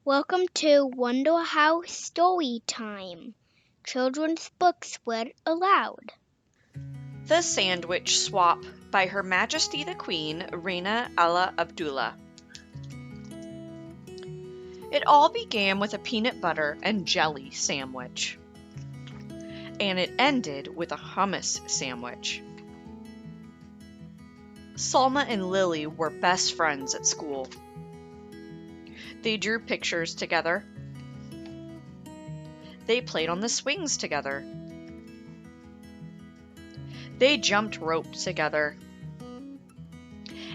Welcome to Wonder House Storytime. Children's books read aloud. The Sandwich Swap by Her Majesty the Queen, Reina Ala Abdullah. It all began with a peanut butter and jelly sandwich. And it ended with a hummus sandwich. Salma and Lily were best friends at school. They drew pictures together. They played on the swings together. They jumped rope together.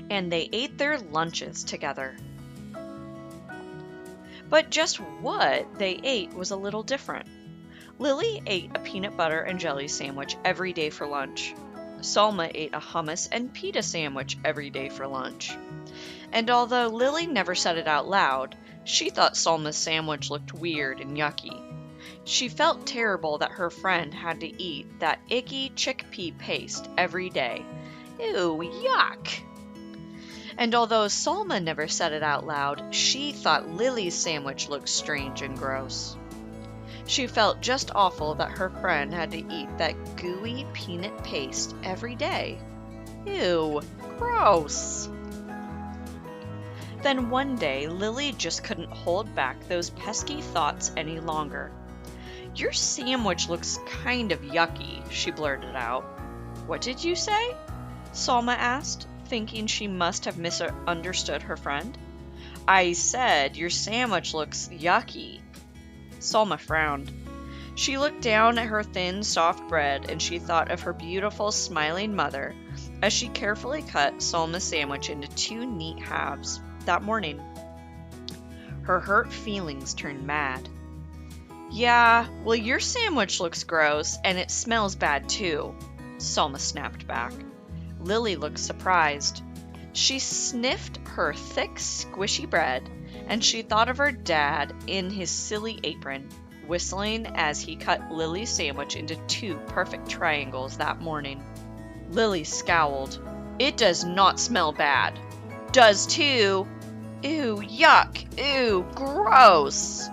And they ate their lunches together. But just what they ate was a little different. Lily ate a peanut butter and jelly sandwich every day for lunch. Salma ate a hummus and pita sandwich every day for lunch. And although Lily never said it out loud, she thought Salma's sandwich looked weird and yucky. She felt terrible that her friend had to eat that icky chickpea paste every day. Ew, yuck! And although Salma never said it out loud, she thought Lily's sandwich looked strange and gross. She felt just awful that her friend had to eat that gooey peanut paste every day. Ew, gross! Then one day, Lily just couldn't hold back those pesky thoughts any longer. "Your sandwich looks kind of yucky," she blurted out. "What did you say?" Salma asked, thinking she must have misunderstood her friend. "I said your sandwich looks yucky." Salma frowned. She looked down at her thin, soft bread, and she thought of her beautiful, smiling mother as she carefully cut Salma's sandwich into two neat halves that morning. Her hurt feelings turned mad. "Yeah, well, your sandwich looks gross, and it smells bad too," Salma snapped back. Lily looked surprised. She sniffed her thick, squishy bread, and she thought of her dad in his silly apron, whistling as he cut Lily's sandwich into two perfect triangles that morning. Lily scowled. "It does not smell bad." "Does too." "Ew, yuck, ew, gross."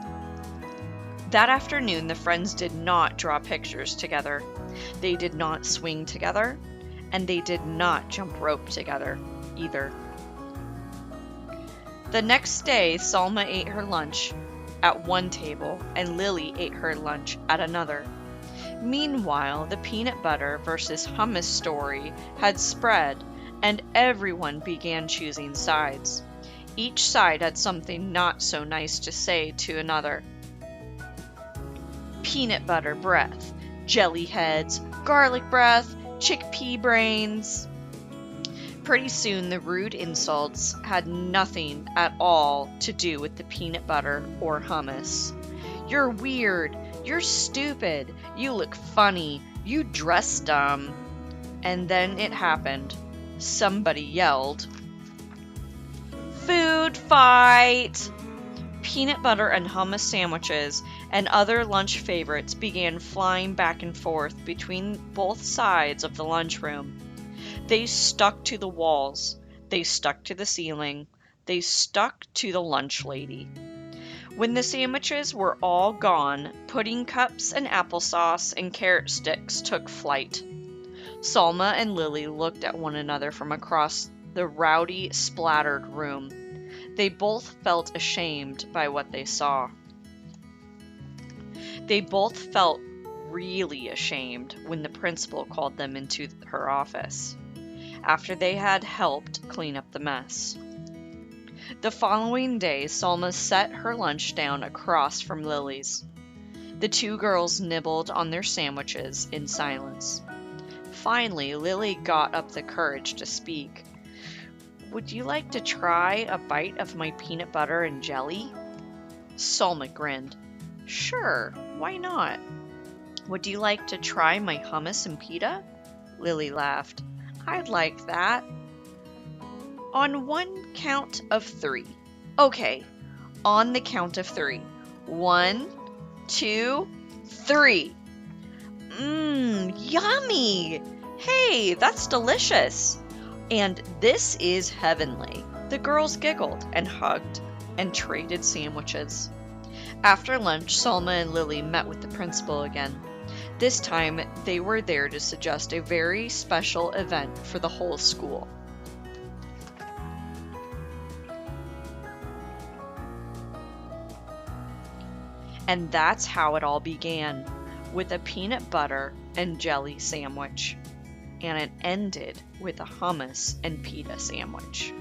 That afternoon, the friends did not draw pictures together. They did not swing together, and they did not jump rope together either. The next day, Salma ate her lunch at one table, and Lily ate her lunch at another. Meanwhile, the peanut butter versus hummus story had spread, and everyone began choosing sides. Each side had something not so nice to say to another. Peanut butter breath, jelly heads, garlic breath, chickpea brains. Pretty soon the rude insults had nothing at all to do with the peanut butter or hummus. "You're weird, you're stupid, you look funny, you dress dumb." And then it happened. Somebody yelled, "Food fight!" Peanut butter and hummus sandwiches and other lunch favorites began flying back and forth between both sides of the lunchroom. They stuck to the walls. They stuck to the ceiling. They stuck to the lunch lady. When the sandwiches were all gone, pudding cups and applesauce and carrot sticks took flight. Salma and Lily looked at one another from across the rowdy, splattered room. They both felt ashamed by what they saw. They both felt really ashamed when the principal called them into her office, after they had helped clean up the mess. The following day, Salma set her lunch down across from Lily's. The two girls nibbled on their sandwiches in silence. Finally, Lily got up the courage to speak. "Would you like to try a bite of my peanut butter and jelly?" Salma grinned. "Sure, why not?" "Would you like to try my hummus and pita?" Lily laughed. "I'd like that." "On one count of three." "Okay, on the count of three. 1, 2, 3. Yummy! Hey, that's delicious. And this is heavenly." The girls giggled and hugged and traded sandwiches. After lunch, Salma and Lily met with the principal again. This time, they were there to suggest a very special event for the whole school. And that's how it all began, with a peanut butter and jelly sandwich. And it ended with a hummus and pita sandwich.